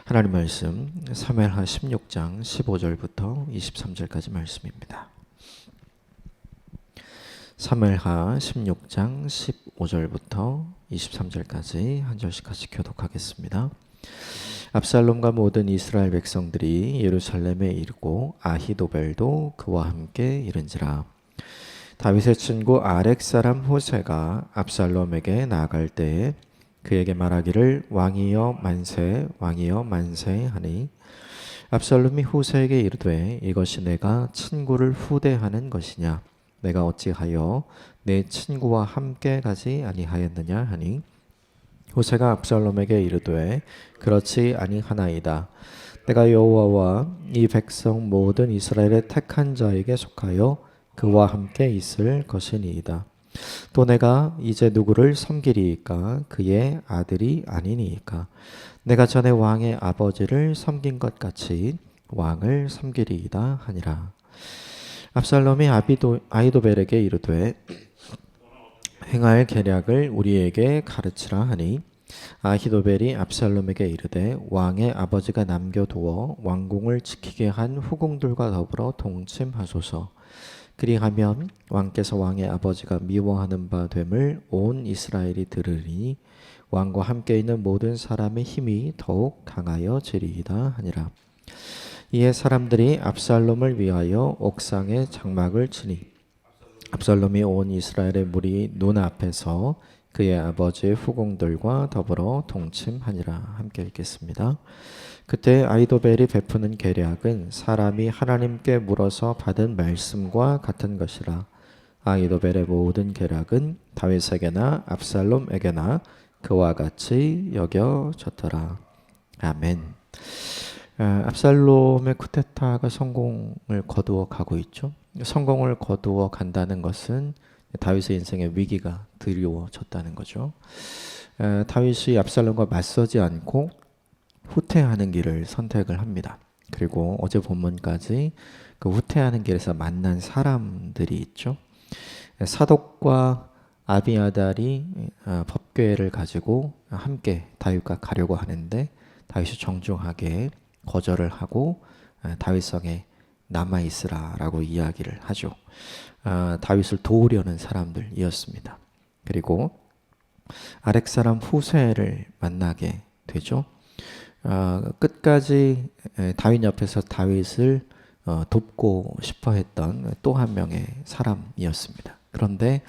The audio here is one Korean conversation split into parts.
하나님 말씀 사무엘하 16장 15절부터 23절까지 말씀입니다. 사무엘하 16장 15절부터 23절까지 한 절씩 같이 교독하겠습니다. 압살롬과 모든 이스라엘 백성들이 예루살렘에 이르고 아히도벨도 그와 함께 이른지라. 다윗의 친구 아렉 사람 호세가 압살롬에게 나아갈 때에 그에게 말하기를 왕이여 만세 왕이여 만세 하니 압살롬이 호세에게 이르되 이것이 내가 친구를 후대하는 것이냐 내가 어찌하여 내 친구와 함께 가지 아니하였느냐 하니 호세가 압살롬에게 이르되 그렇지 아니하나이다. 내가 여호와와 이 백성 모든 이스라엘의 택한 자에게 속하여 그와 함께 있을 것이니이다. 또 내가 이제 누구를 섬기리이까 그의 아들이 아니니이까 내가 전에 왕의 아버지를 섬긴 것 같이 왕을 섬기리이다 하니라. 압살롬이 아히도벨에게 이르되 행할 계략을 우리에게 가르치라 하니 아히도벨이 압살롬에게 이르되 왕의 아버지가 남겨두어 왕궁을 지키게 한 후궁들과 더불어 동침하소서. 그리하면 왕께서 왕의 아버지가 미워하는 바 됨을 온 이스라엘이 들으리니 왕과 함께 있는 모든 사람의 힘이 더욱 강하여지리이다 하니라. 이에 사람들이 압살롬을 위하여 옥상에 장막을 치니 압살롬이 온 이스라엘의 무리 눈앞에서 그의 아버지의 후궁들과 더불어 동침하니라. 함께 읽겠습니다. 그때 아히도벨이 베푸는 계략은 사람이 하나님께 물어서 받은 말씀과 같은 것이라. 아히도벨의 모든 계략은 다윗에게나 압살롬에게나 그와 같이 여겨졌더라. 아멘. 압살롬의 쿠데타가 성공을 거두어 가고 있죠. 성공을 거두어 간다는 것은 다윗의 인생의 위기가 드리워졌다는 거죠. 다윗이 압살롬과 맞서지 않고 후퇴하는 길을 선택을 합니다. 그리고 어제 본문까지 그 후퇴하는 길에서 만난 사람들이 있죠. 사독과 아비아달이 법궤를 가지고 함께 다윗과 가려고 하는데 다윗이 정중하게 거절을 하고 다윗성에 남아있으라라고 이야기를 하죠. 다윗을 도우려는 사람들이었습니다. 그리고 아렉 사람 후세를 만나게 되죠. 끝까지 다윗 옆에서 다윗을 돕고 싶어 했던 또 한 명의 사람이었습니다. 그런데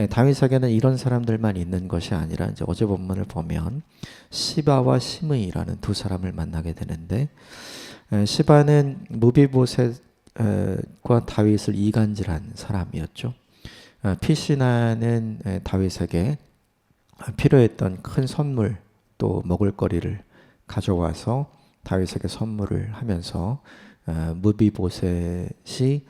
다윗에게는 이런 사람들만 있는 것이 아니라 이제 어제 본문을 보면 시바와 시므이라는 두 사람을 만나게 되는데 시바는 무비보셋과 다윗을 이간질한 사람이었죠. 피시나는 다윗에게 필요했던 큰 선물 또 먹을거리를 가져와서 다윗에게 선물을 하면서 무비보셋이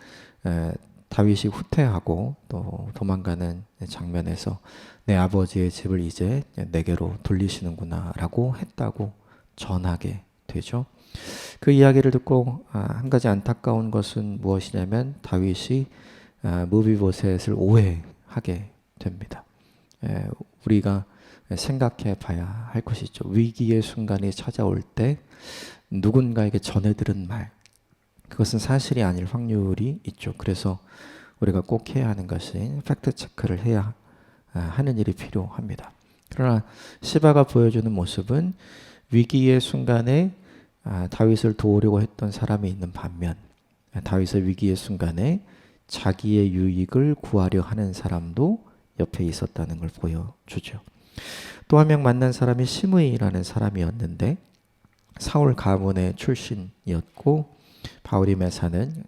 다윗이 후퇴하고 또 도망가는 장면에서 내 아버지의 집을 이제 내게로 돌리시는구나 라고 했다고 전하게 되죠. 그 이야기를 듣고 한 가지 안타까운 것은 무엇이냐면 다윗이 무비보셋을 오해하게 됩니다. 우리가 생각해 봐야 할 것이 있죠. 위기의 순간이 찾아올 때 누군가에게 전해 들은 말, 그것은 사실이 아닐 확률이 있죠. 그래서 우리가 꼭 해야 하는 것이 팩트 체크를 해야 하는 일이 필요합니다. 그러나 시바가 보여주는 모습은 위기의 순간에 다윗을 도우려고 했던 사람이 있는 반면 다윗의 위기의 순간에 자기의 유익을 구하려 하는 사람도 옆에 있었다는 걸 보여주죠. 또 한 명 만난 사람이 시므이라는 사람이었는데 사울 가문의 출신이었고 바울임에 사는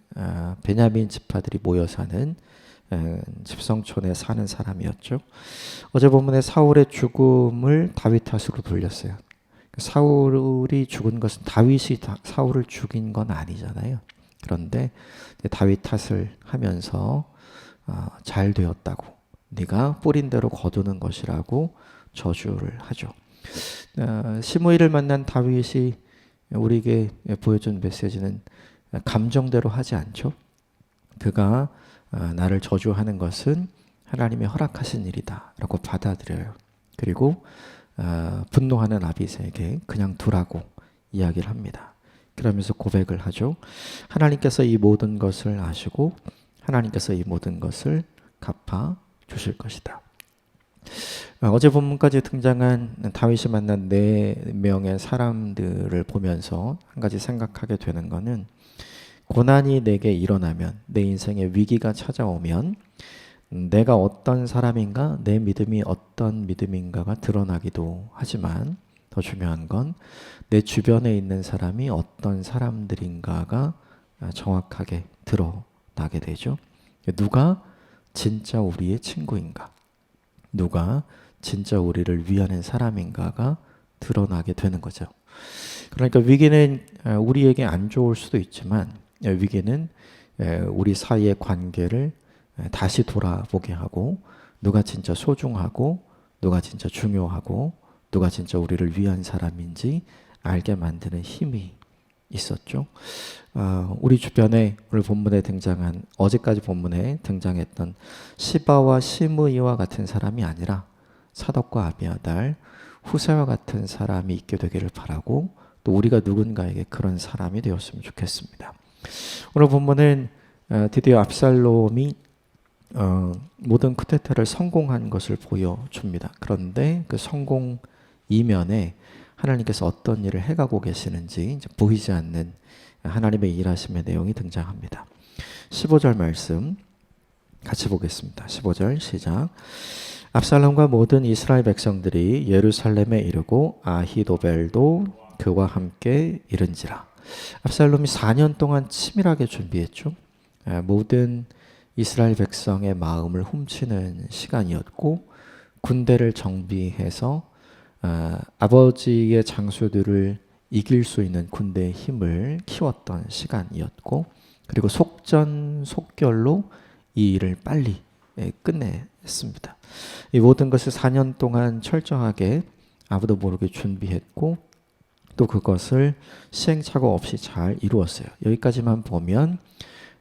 베냐민 지파들이 모여 사는 집성촌에 사는 사람이었죠. 어제 본문에 사울의 죽음을 다윗 탓으로 돌렸어요. 사울이 죽은 것은 다윗이 사울을 죽인 건 아니잖아요. 그런데 다윗 탓을 하면서 잘 되었다고, 네가 뿌린 대로 거두는 것이라고 저주를 하죠. 시므이를 만난 다윗이 우리에게 보여준 메시지는 감정대로 하지 않죠. 그가 나를 저주하는 것은 하나님의 허락하신 일이다 라고 받아들여요. 그리고 분노하는 아빗에게 그냥 두라고 이야기를 합니다. 그러면서 고백을 하죠. 하나님께서 이 모든 것을 아시고 하나님께서 이 모든 것을 갚아 주실 것이다. 어제 본문까지 등장한 다윗이 만난 4명의 사람들을 보면서 한 가지 생각하게 되는 것은 고난이 내게 일어나면, 내 인생에 위기가 찾아오면 내가 어떤 사람인가, 내 믿음이 어떤 믿음인가가 드러나기도 하지만 더 중요한 건 내 주변에 있는 사람이 어떤 사람들인가가 정확하게 드러나게 되죠. 누가 진짜 우리의 친구인가, 누가 진짜 우리를 위하는 사람인가가 드러나게 되는 거죠. 그러니까 위기는 우리에게 안 좋을 수도 있지만 위기는 우리 사이의 관계를 다시 돌아보게 하고 누가 진짜 소중하고 누가 진짜 중요하고 누가 진짜 우리를 위한 사람인지 알게 만드는 힘이 있었죠. 우리 주변에 오늘 본문에 등장한, 어제까지 본문에 등장했던 시바와 시므이와 같은 사람이 아니라 사독과 아비아달, 후세와 같은 사람이 있게 되기를 바라고 또 우리가 누군가에게 그런 사람이 되었으면 좋겠습니다. 오늘 본문은 드디어 압살롬이 모든 쿠데타를 성공한 것을 보여줍니다. 그런데 그 성공 이면에 하나님께서 어떤 일을 해가고 계시는지 이제 보이지 않는 하나님의 일하심의 내용이 등장합니다. 15절 말씀 같이 보겠습니다. 15절 시작. 압살롬과 모든 이스라엘 백성들이 예루살렘에 이르고 아히도벨도 그와 함께 이른지라. 압살롬이 4년 동안 치밀하게 준비했죠. 모든 이스라엘 백성의 마음을 훔치는 시간이었고 군대를 정비해서 아버지의 장수들을 이길 수 있는 군대의 힘을 키웠던 시간이었고 그리고 속전속결로 이 일을 빨리 끝냈습니다. 이 모든 것을 4년 동안 철저하게 아무도 모르게 준비했고 또 그것을 시행착오 없이 잘 이루었어요. 여기까지만 보면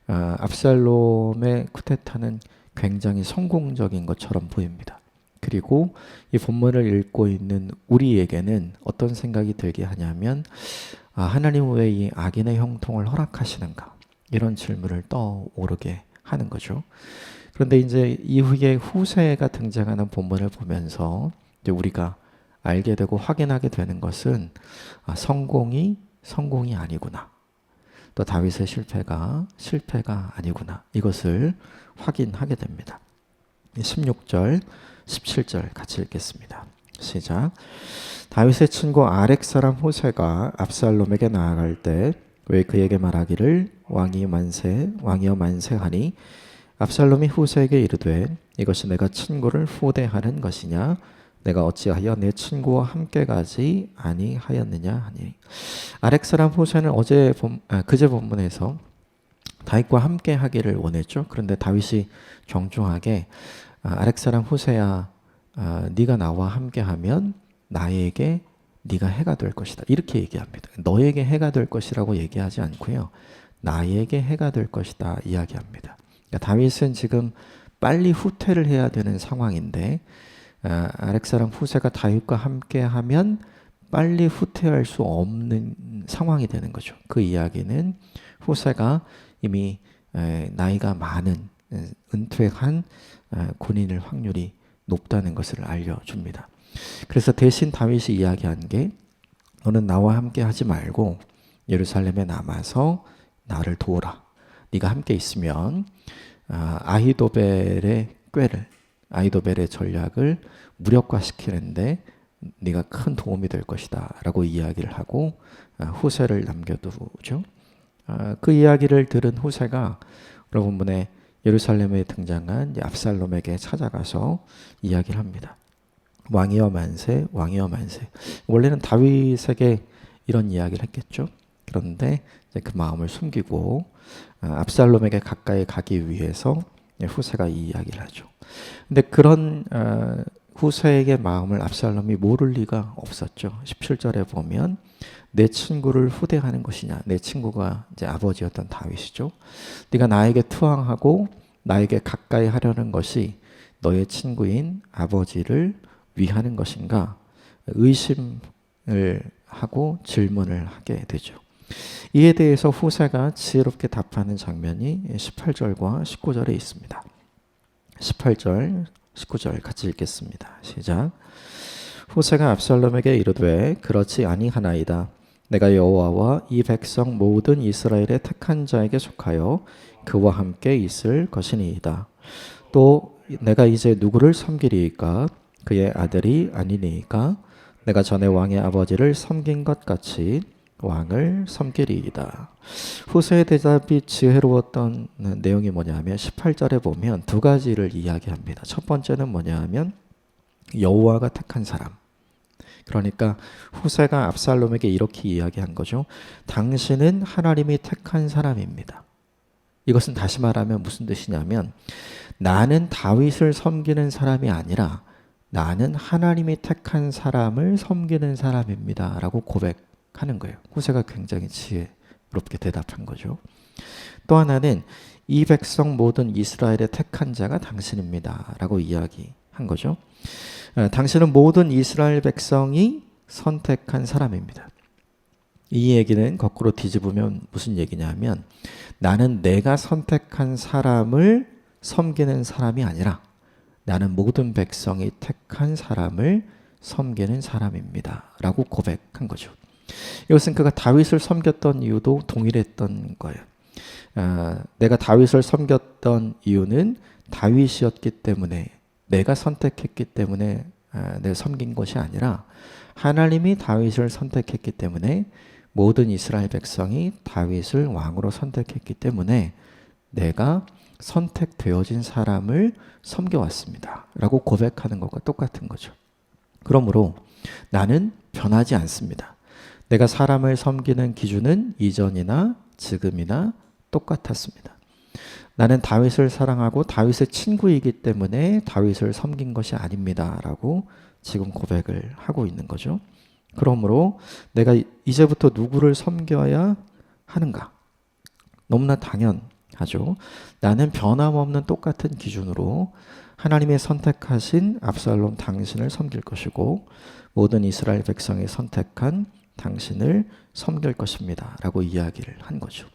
압살롬의 쿠데타는 굉장히 성공적인 것처럼 보입니다. 그리고 이 본문을 읽고 있는 우리에게는 어떤 생각이 들게 하냐면 하나님 왜 이 악인의 형통을 허락하시는가, 이런 질문을 떠오르게 하는 거죠. 그런데 이제 이후에 후세가 등장하는 본문을 보면서 이제 우리가 알게 되고 확인하게 되는 것은 성공이 아니구나, 또 다윗의 실패가 아니구나, 이것을 확인하게 됩니다. 16절 17절 같이 읽겠습니다. 시작. 다윗의 친구 아렉 사람 호세가 압살롬에게 나아갈 때 왜 그에게 말하기를 왕이 만세 왕이여 만세하니 압살롬이 후세에게 이르되 이것이 내가 친구를 후대하는 것이냐, 내가 어찌하여 내 친구와 함께 가지 아니하였느냐 하니. 아렉 사람 호세는 그제 본문에서 다윗과 함께 하기를 원했죠. 그런데 다윗이 정중하게 아렉 사람 호세야, 네가 나와 함께하면 나에게 네가 해가 될 것이다, 이렇게 얘기합니다. 너에게 해가 될 것이라고 얘기하지 않고요, 나에게 해가 될 것이다 이야기합니다. 그러니까 다윗은 지금 빨리 후퇴를 해야 되는 상황인데 아렉 사람 후세가 다윗과 함께하면 빨리 후퇴할 수 없는 상황이 되는 거죠. 그 이야기는 후세가 이미 나이가 많은 은퇴한 군인일 확률이 높다는 것을 알려줍니다. 그래서 대신 다윗이 이야기한 게 너는 나와 함께 하지 말고 예루살렘에 남아서 나를 도우라. 네가 함께 있으면 아히도벨의 전략을 무력화시키는데 네가 큰 도움이 될 것이다 라고 이야기를 하고 후세를 남겨두죠. 그 이야기를 들은 후세가 오늘 본문에 예루살렘에 등장한 압살롬에게 찾아가서 이야기를 합니다. 왕이여 만세, 왕이여 만세. 원래는 다윗에게 이런 이야기를 했겠죠. 그런데 이제 그 마음을 숨기고 압살롬에게 가까이 가기 위해서 후세가 이 이야기를 하죠. 근데 그런 후세에게 마음을 압살롬이 모를 리가 없었죠. 17절에 보면 내 친구를 후대하는 것이냐. 내 친구가 이제 아버지였던 다윗이죠. 네가 나에게 투항하고 나에게 가까이 하려는 것이 너의 친구인 아버지를 위하는 것인가 의심하게 하고 질문을 하게 되죠. 이에 대해서 후세가 지혜롭게 답하는 장면이 18절과 19절에 있습니다. 18절, 19절 같이 읽겠습니다. 시작. 후세가 압살롬에게 이르되 그렇지 아니하나이다. 내가 여호와와 이 백성 모든 이스라엘의 택한 자에게 속하여 그와 함께 있을 것이니이다. 또 내가 이제 누구를 섬기리이까? 그의 아들이 아니니이까? 내가 전에 왕의 아버지를 섬긴 것 같이 왕을 섬기리이다. 후세의 대답이 지혜로웠던 내용이 뭐냐면 18절에 보면 두 가지를 이야기합니다. 첫 번째는 뭐냐면 여호와가 택한 사람. 그러니까 후세가 압살롬에게 이렇게 이야기한 거죠. 당신은 하나님이 택한 사람입니다. 이것은 다시 말하면 무슨 뜻이냐면 나는 다윗을 섬기는 사람이 아니라 나는 하나님이 택한 사람을 섬기는 사람입니다. 라고 고백하는 거예요. 후세가 굉장히 지혜롭게 대답한 거죠. 또 하나는 이 백성 모든 이스라엘의 택한 자가 당신입니다. 라고 이야기한 거죠. 당신은 모든 이스라엘 백성이 선택한 사람입니다. 이 얘기는 거꾸로 뒤집으면 무슨 얘기냐면 나는 내가 선택한 사람을 섬기는 사람이 아니라 나는 모든 백성이 택한 사람을 섬기는 사람입니다. 라고 고백한 거죠. 이것은 그가 다윗을 섬겼던 이유도 동일했던 거예요. 내가 다윗을 섬겼던 이유는 다윗이었기 때문에 내가 선택했기 때문에 내가 섬긴 것이 아니라 하나님이 다윗을 선택했기 때문에 모든 이스라엘 백성이 다윗을 왕으로 선택했기 때문에 내가 선택되어진 사람을 섬겨왔습니다. 라고 고백하는 것과 똑같은 거죠. 그러므로 나는 변하지 않습니다. 내가 사람을 섬기는 기준은 이전이나 지금이나 똑같았습니다. 나는 다윗을 사랑하고 다윗의 친구이기 때문에 다윗을 섬긴 것이 아닙니다. 라고 지금 고백을 하고 있는 거죠. 그러므로 내가 이제부터 누구를 섬겨야 하는가? 너무나 당연하죠. 나는 변함없는 똑같은 기준으로 하나님의 선택하신 압살롬 당신을 섬길 것이고 모든 이스라엘 백성이 선택한 당신을 섬길 것입니다. 라고 이야기를 한 거죠.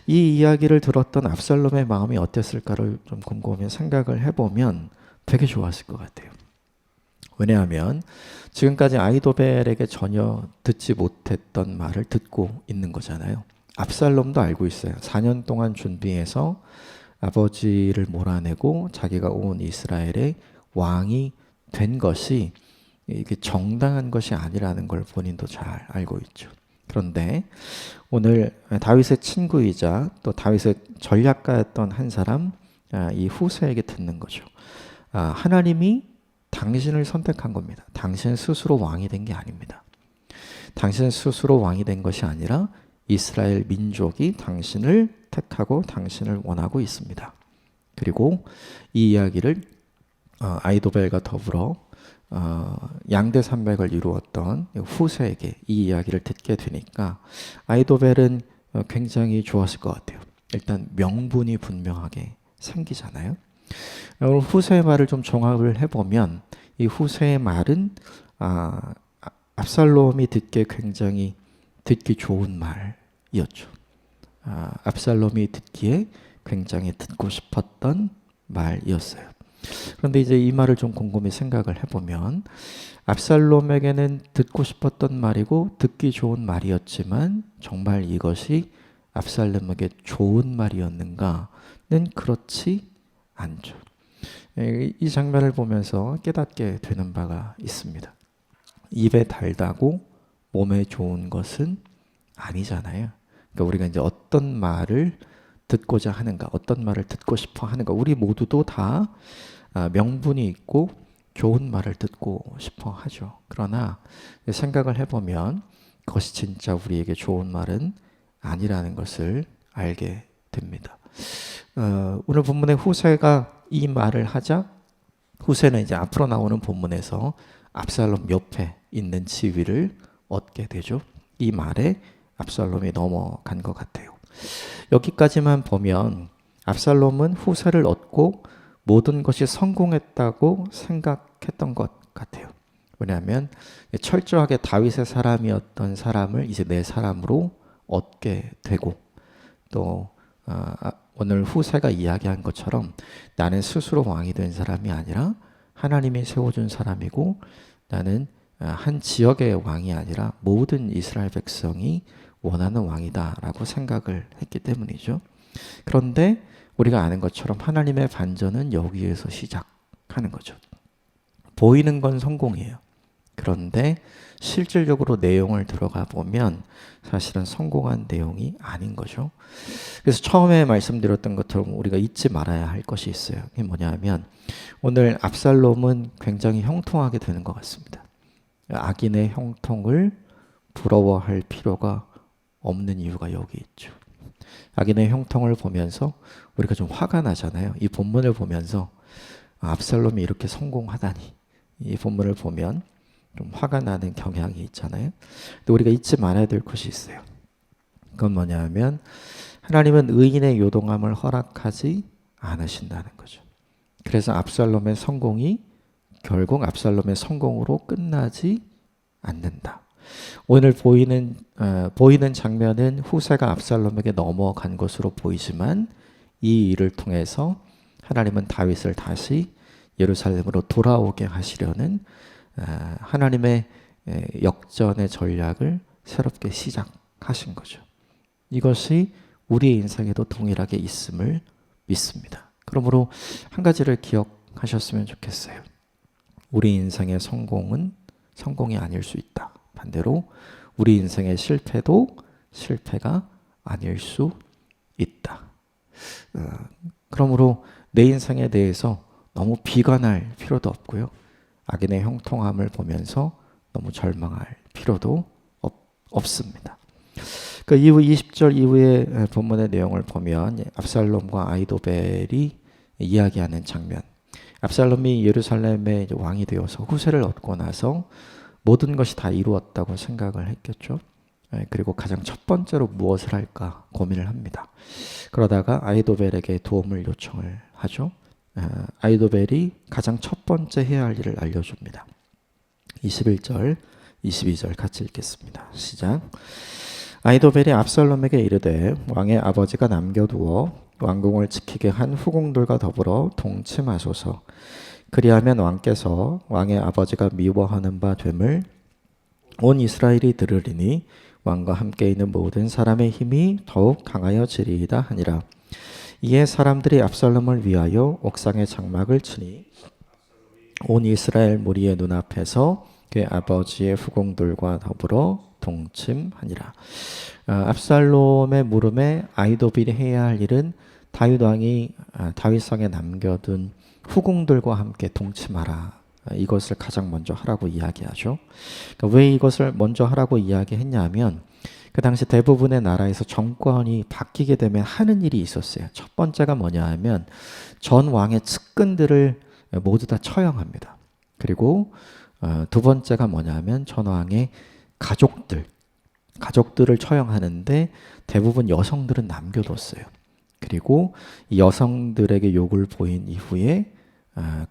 이 이야기를 들었던 압살롬의 마음이 어땠을까를 좀 곰곰이 생각을 해보면 되게 좋았을 것 같아요. 왜냐하면 지금까지 아히도벨에게 전혀 듣지 못했던 말을 듣고 있는 거잖아요. 압살롬도 알고 있어요. 4년 동안 준비해서 아버지를 몰아내고 자기가 온 이스라엘의 왕이 된 것이 이게 정당한 것이 아니라는 걸 본인도 잘 알고 있죠. 그런데 오늘 다윗의 친구이자 또 다윗의 전략가였던 한 사람, 이 후세에게 듣는 거죠. 하나님이 당신을 선택한 겁니다. 당신 스스로 왕이 된 게 아닙니다. 당신 스스로 왕이 된 것이 아니라 이스라엘 민족이 당신을 택하고 당신을 원하고 있습니다. 그리고 이 이야기를 아히도벨과 더불어 양대 산맥을 이루었던 후세에게 이 이야기를 듣게 되니까 아히도벨은 굉장히 좋았을 것 같아요. 일단 명분이 분명하게 생기잖아요. 오늘 후세의 말을 좀 종합을 해보면 이 후세의 말은 압살롬이 듣기에 굉장히 듣기 좋은 말이었죠. 압살롬이 듣기에 굉장히 듣고 싶었던 말이었어요. 그런데 이제 이 말을 좀 곰곰이 생각을 해보면 압살롬에게는 듣고 싶었던 말이고 듣기 좋은 말이었지만 정말 이것이 압살롬에게 좋은 말이었는가는 그렇지 않죠. 이 장면을 보면서 깨닫게 되는 바가 있습니다. 입에 달다고 몸에 좋은 것은 아니잖아요. 그러니까 우리가 이제 어떤 말을 듣고자 하는가, 어떤 말을 듣고 싶어 하는가, 우리 모두도 다 명분이 있고 좋은 말을 듣고 싶어 하죠. 그러나 생각을 해보면 그것이 진짜 우리에게 좋은 말은 아니라는 것을 알게 됩니다. 오늘 본문의 후세가 이 말을 하자 후세는 이제 앞으로 나오는 본문에서 압살롬 옆에 있는 지위를 얻게 되죠. 이 말에 압살롬이 넘어간 것 같아요. 여기까지만 보면 압살롬은 후세를 얻고 모든 것이 성공했다고 생각했던 것 같아요. 왜냐하면 철저하게 다윗의 사람이었던 사람을 이제 내 사람으로 얻게 되고, 또 오늘 후세가 이야기한 것처럼 나는 스스로 왕이 된 사람이 아니라 하나님이 세워준 사람이고, 나는 한 지역의 왕이 아니라 모든 이스라엘 백성이 원하는 왕이다라고 생각을 했기 때문이죠. 그런데 우리가 아는 것처럼 하나님의 반전은 여기에서 시작하는 거죠. 보이는 건 성공이에요. 그런데 실질적으로 내용을 들어가 보면 사실은 성공한 내용이 아닌 거죠. 그래서 처음에 말씀드렸던 것처럼 우리가 잊지 말아야 할 것이 있어요. 그게 뭐냐면 오늘 압살롬은 굉장히 형통하게 되는 것 같습니다. 악인의 형통을 부러워할 필요가 없는 이유가 여기 있죠. 악인의 형통을 보면서 우리가 좀 화가 나잖아요. 이 본문을 보면서 압살롬이 이렇게 성공하다니, 이 본문을 보면 좀 화가 나는 경향이 있잖아요. 근데 우리가 잊지 말아야 될 것이 있어요. 그건 뭐냐면 하나님은 의인의 요동함을 허락하지 않으신다는 거죠. 그래서 압살롬의 성공이 결국 압살롬의 성공으로 끝나지 않는다. 오늘 보이는 장면은 후세가 압살롬에게 넘어간 것으로 보이지만 이 일을 통해서 하나님은 다윗을 다시 예루살렘으로 돌아오게 하시려는 하나님의 역전의 전략을 새롭게 시작하신 거죠. 이것이 우리의 인생에도 동일하게 있음을 믿습니다. 그러므로 한 가지를 기억하셨으면 좋겠어요. 우리 인생의 성공은 성공이 아닐 수 있다. 반대로 우리 인생의 실패도 실패가 아닐 수 있다. 그러므로 내 인생에 대해서 너무 비관할 필요도 없고요. 악인의 형통함을 보면서 너무 절망할 필요도 없습니다. 그 이후 20절 이후의 본문의 내용을 보면 압살롬과 아히도벨이 이야기하는 장면. 압살롬이 예루살렘의 왕이 되어서 후세를 얻고 나서 모든 것이 다 이루었다고 생각을 했겠죠. 그리고 가장 첫 번째로 무엇을 할까 고민을 합니다. 그러다가 아히도벨에게 도움을 요청을 하죠. 아히도벨이 가장 첫 번째 해야 할 일을 알려줍니다. 21절, 22절 같이 읽겠습니다. 시작. 아히도벨이 압살롬에게 이르되 왕의 아버지가 남겨두어 왕궁을 지키게 한 후궁들과 더불어 동침하소서. 그리하면 왕께서 왕의 아버지가 미워하는 바 됨을 온 이스라엘이 들으리니 왕과 함께 있는 모든 사람의 힘이 더욱 강하여지리이다 하니라. 이에 사람들이 압살롬을 위하여 옥상에 장막을 치니 온 이스라엘 무리의 눈앞에서 그의 아버지의 후궁들과 더불어 동침하니라. 압살롬의 물음에 아히도벨이 해야 할 일은 다윗 왕이 다윗성에 남겨둔 후궁들과 함께 동침하라. 이것을 가장 먼저 하라고 이야기하죠. 그러니까 왜 이것을 먼저 하라고 이야기했냐면 그 당시 대부분의 나라에서 정권이 바뀌게 되면 하는 일이 있었어요. 첫 번째가 뭐냐 하면 전 왕의 측근들을 모두 다 처형합니다. 그리고 두 번째가 뭐냐 하면 전 왕의 가족들을 처형하는데 대부분 여성들은 남겨뒀어요. 그리고 이 여성들에게 욕을 보인 이후에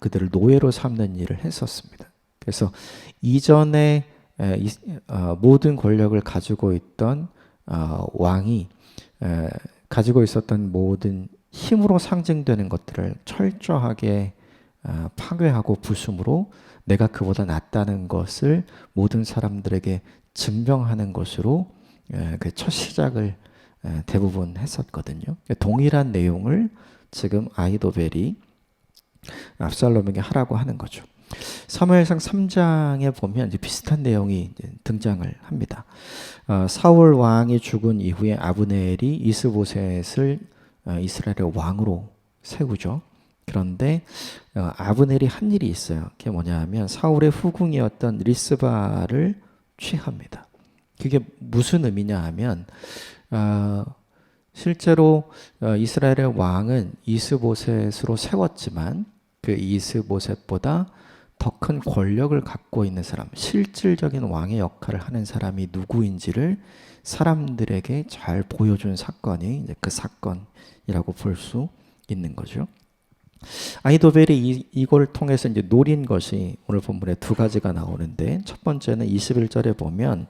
그들을 노예로 삼는 일을 했었습니다. 그래서 이전에 모든 권력을 가지고 있던 왕이 가지고 있었던 모든 힘으로 상징되는 것들을 철저하게 파괴하고 부숨으로 내가 그보다 낫다는 것을 모든 사람들에게 증명하는 것으로 그 첫 시작을 대부분 했었거든요. 동일한 내용을 지금 아히도벨이 압살롬에게 하라고 하는 거죠. 사무엘상 3장에 보면 이제 비슷한 내용이 이제 등장을 합니다. 사울 왕이 죽은 이후에 아브넬이 이스보셋을 이스라엘의 왕으로 세우죠. 그런데 아브넬이 한 일이 있어요. 그게 뭐냐면 사울의 후궁이었던 리스바를 취합니다. 그게 무슨 의미냐 하면 실제로 이스라엘의 왕은 이스보셋으로 세웠지만 그 이스보셋보다 더 큰 권력을 갖고 있는 사람, 실질적인 왕의 역할을 하는 사람이 누구인지를 사람들에게 잘 보여준 사건이 이제 그 사건이라고 볼 수 있는 거죠. 아히도벨이 이걸 통해서 이제 노린 것이 오늘 본문에 두 가지가 나오는데, 첫 번째는 21절에 보면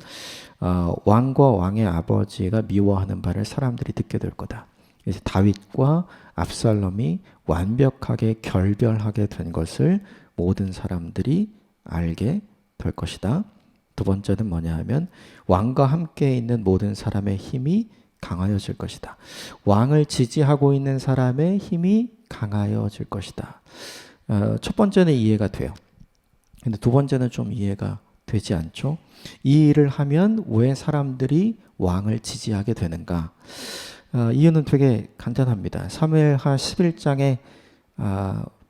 왕과 왕의 아버지가 미워하는 바를 사람들이 듣게 될 거다. 그래서 다윗과 압살롬이 완벽하게 결별하게 된 것을 모든 사람들이 알게 될 것이다. 두 번째는 뭐냐 하면 왕과 함께 있는 모든 사람의 힘이 강하여질 것이다. 왕을 지지하고 있는 사람의 힘이 강하여질 것이다. 첫 번째는 이해가 돼요. 근데 두 번째는 좀 이해가 되지 않죠? 이 일을 하면 왜 사람들이 왕을 지지하게 되는가? 이유는 되게 간단합니다. 사무엘하 11장에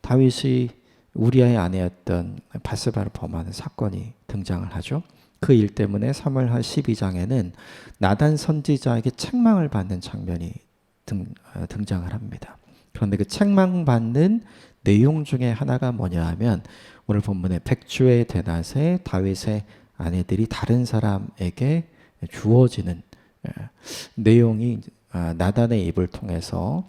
다윗이 우리아의 아내였던 바세바를 범하는 사건이 등장을 하죠. 그 일 때문에 사무엘하 12장에는 나단 선지자에게 책망을 받는 장면이 등장을 합니다. 그런데 그 책망받는 내용 중에 하나가 뭐냐 하면 오늘 본문에 백주의 대낮에 다윗의 아내들이 다른 사람에게 주어지는 내용이 나단의 입을 통해서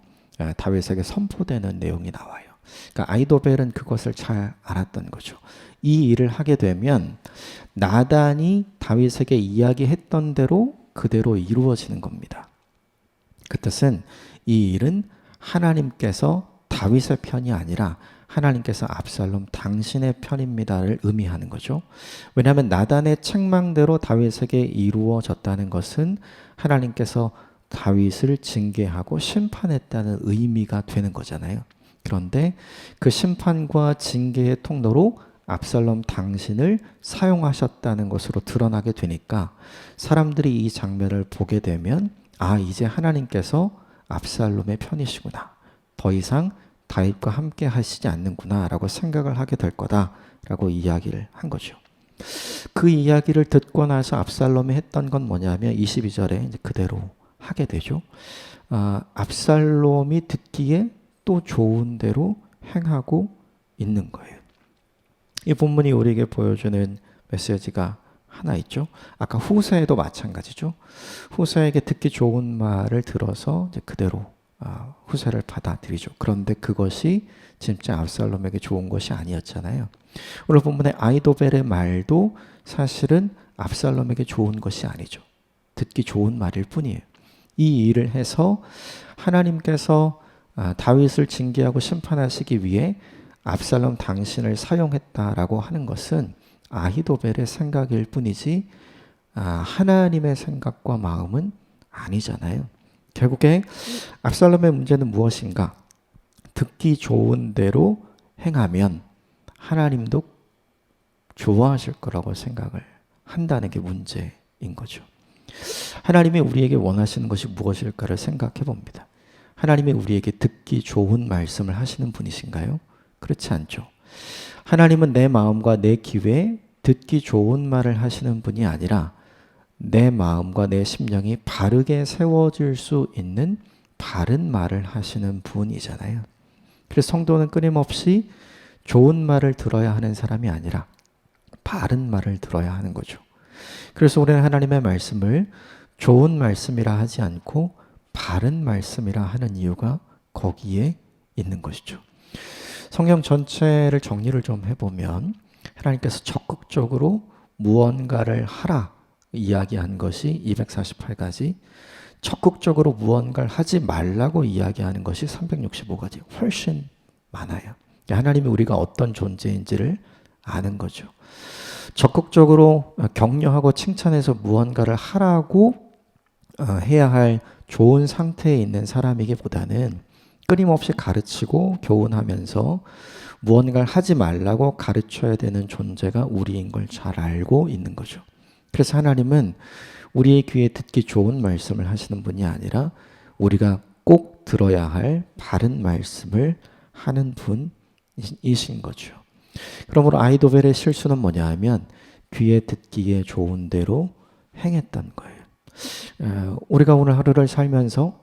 다윗에게 선포되는 내용이 나와요. 그러니까 아히도벨은 그것을 잘 알았던 거죠. 이 일을 하게 되면 나단이 다윗에게 이야기했던 대로 그대로 이루어지는 겁니다. 그 뜻은 이 일은 하나님께서 다윗의 편이 아니라 하나님께서 압살롬 당신의 편입니다를 의미하는 거죠. 왜냐하면 나단의 책망대로 다윗에게 이루어졌다는 것은 하나님께서 다윗을 징계하고 심판했다는 의미가 되는 거잖아요. 그런데 그 심판과 징계의 통로로 압살롬 당신을 사용하셨다는 것으로 드러나게 되니까 사람들이 이 장면을 보게 되면 이제 하나님께서 압살롬의 편이시구나. 더 이상 다윗과 함께 하시지 않는구나 라고 생각을 하게 될 거다라고 이야기를 한 거죠. 그 이야기를 듣고 나서 압살롬이 했던 건 뭐냐면 22절에 이제 그대로 하게 되죠. 압살롬이 듣기에 또 좋은 대로 행하고 있는 거예요. 이 본문이 우리에게 보여주는 메시지가 하나 있죠. 아까 후세에도 마찬가지죠. 후세에게 듣기 좋은 말을 들어서 이제 그대로 후세를 받아들이죠. 그런데 그것이 진짜 압살롬에게 좋은 것이 아니었잖아요. 오늘 본문의 아히도벨의 말도 사실은 압살롬에게 좋은 것이 아니죠. 듣기 좋은 말일 뿐이에요. 이 일을 해서 하나님께서 다윗을 징계하고 심판하시기 위해 압살롬 당신을 사용했다라고 하는 것은 아히도벨의 생각일 뿐이지 하나님의 생각과 마음은 아니잖아요. 결국에 압살롬의 문제는 무엇인가? 듣기 좋은 대로 행하면 하나님도 좋아하실 거라고 생각을 한다는 게 문제인 거죠. 하나님이 우리에게 원하시는 것이 무엇일까를 생각해 봅니다. 하나님이 우리에게 듣기 좋은 말씀을 하시는 분이신가요? 그렇지 않죠. 하나님은 내 마음과 내 귀에 듣기 좋은 말을 하시는 분이 아니라 내 마음과 내 심령이 바르게 세워질 수 있는 바른 말을 하시는 분이잖아요. 그래서 성도는 끊임없이 좋은 말을 들어야 하는 사람이 아니라 바른 말을 들어야 하는 거죠. 그래서 우리는 하나님의 말씀을 좋은 말씀이라 하지 않고 바른 말씀이라 하는 이유가 거기에 있는 것이죠. 성경 전체를 정리를 좀 해보면 하나님께서 적극적으로 무언가를 하라 이야기한 것이 248가지, 적극적으로 무언가를 하지 말라고 이야기하는 것이 365가지, 훨씬 많아요. 하나님이 우리가 어떤 존재인지를 아는 거죠. 적극적으로 격려하고 칭찬해서 무언가를 하라고 해야 할 좋은 상태에 있는 사람이기보다는 끊임없이 가르치고 교훈하면서 무언가를 하지 말라고 가르쳐야 되는 존재가 우리인 걸 잘 알고 있는 거죠. 그래서 하나님은 우리의 귀에 듣기 좋은 말씀을 하시는 분이 아니라 우리가 꼭 들어야 할 바른 말씀을 하는 분이신 거죠. 그러므로 아히도벨의 실수는 뭐냐 하면 귀에 듣기에 좋은 대로 행했던 거예요. 우리가 오늘 하루를 살면서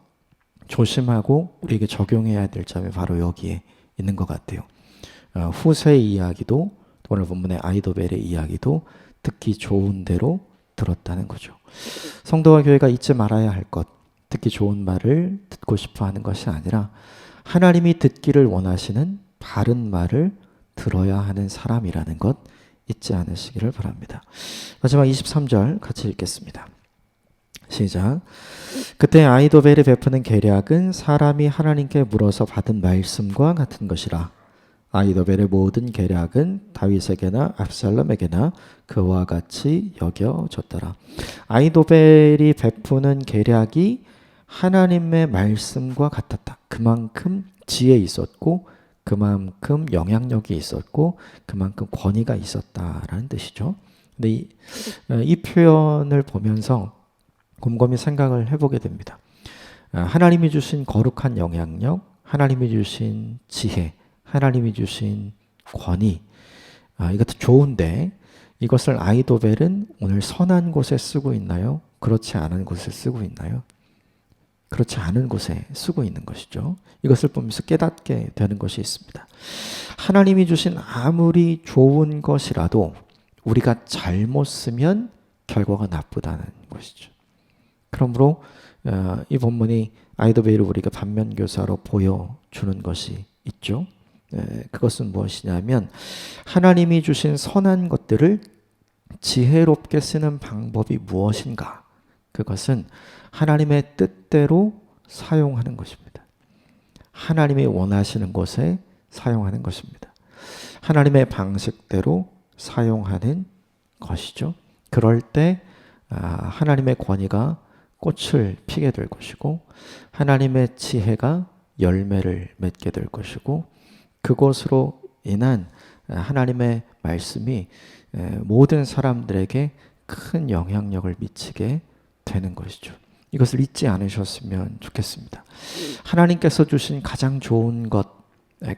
조심하고 우리에게 적용해야 될 점이 바로 여기에 있는 것 같아요. 후세의 이야기도 오늘 본문의 아히도벨의 이야기도 듣기 좋은 대로 들었다는 거죠. 성도와 교회가 잊지 말아야 할 것, 듣기 좋은 말을 듣고 싶어 하는 것이 아니라 하나님이 듣기를 원하시는 바른 말을 들어야 하는 사람이라는 것 잊지 않으시기를 바랍니다. 마지막 23절 같이 읽겠습니다. 시작. 그때 아히도벨이 베푸는 계략은 사람이 하나님께 물어서 받은 말씀과 같은 것이라. 아히도벨의 모든 계략은 다윗에게나 압살롬에게나 그와 같이 여겨졌더라. 아히도벨이 베푸는 계략이 하나님의 말씀과 같았다. 그만큼 지혜 있었고 그만큼 영향력이 있었고 그만큼 권위가 있었다라는 뜻이죠. 근데 이 표현을 보면서 곰곰이 생각을 해보게 됩니다. 하나님이 주신 거룩한 영향력, 하나님이 주신 지혜, 하나님이 주신 권위, 이것도 좋은데 이것을 아히도벨은 오늘 선한 곳에 쓰고 있나요? 그렇지 않은 곳에 쓰고 있나요? 그렇지 않은 곳에 쓰고 있는 것이죠. 이것을 보면서 깨닫게 되는 것이 있습니다. 하나님이 주신 아무리 좋은 것이라도 우리가 잘못 쓰면 결과가 나쁘다는 것이죠. 그러므로 이 본문이 아히도벨을 우리가 반면교사로 보여주는 것이 있죠. 그것은 무엇이냐면 하나님이 주신 선한 것들을 지혜롭게 쓰는 방법이 무엇인가? 그것은 하나님의 뜻대로 사용하는 것입니다. 하나님이 원하시는 곳에 사용하는 것입니다. 하나님의 방식대로 사용하는 것이죠. 그럴 때 하나님의 권위가 꽃을 피게 될 것이고 하나님의 지혜가 열매를 맺게 될 것이고 그것으로 인한 하나님의 말씀이 모든 사람들에게 큰 영향력을 미치게 되는 것이죠. 이것을 잊지 않으셨으면 좋겠습니다. 하나님께서 주신 가장 좋은 것,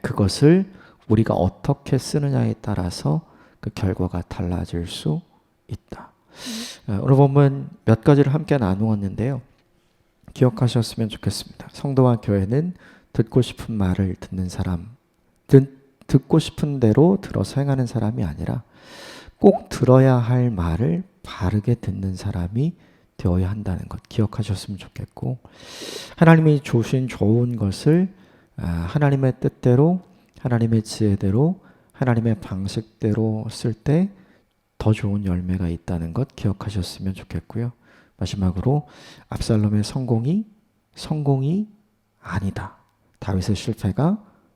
그것을 우리가 어떻게 쓰느냐에 따라서 그 결과가 달라질 수 있다. 오늘 보면 몇 가지를 함께 나누었는데요. 기억하셨으면 좋겠습니다. 성도와 교회는 듣고 싶은 말을 듣는 사람, 듣고 싶은 대로 들어서 행하는 사람이 아니라 꼭 들어야 할 말을 바르게 듣는 사람이 되어야 한다는 것 기억하셨으면 좋겠고, 하나님이 주신 좋은 것을 하나님의 뜻대로, 하나님의 지혜대로, 하나님의 방식대로 쓸 때 더 좋은 열매가 있다는 것 기억하셨으면 좋겠고요. 마지막으로 압살롬의 성공이 아니다. 다윗의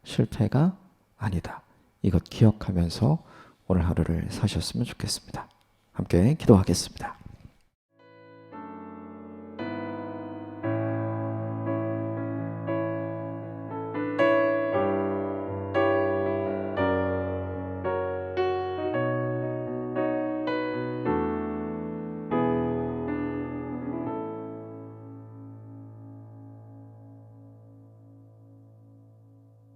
실패가 아니다. 이것 기억하면서 오늘 하루를 사셨으면 좋겠습니다. 함께 기도하겠습니다.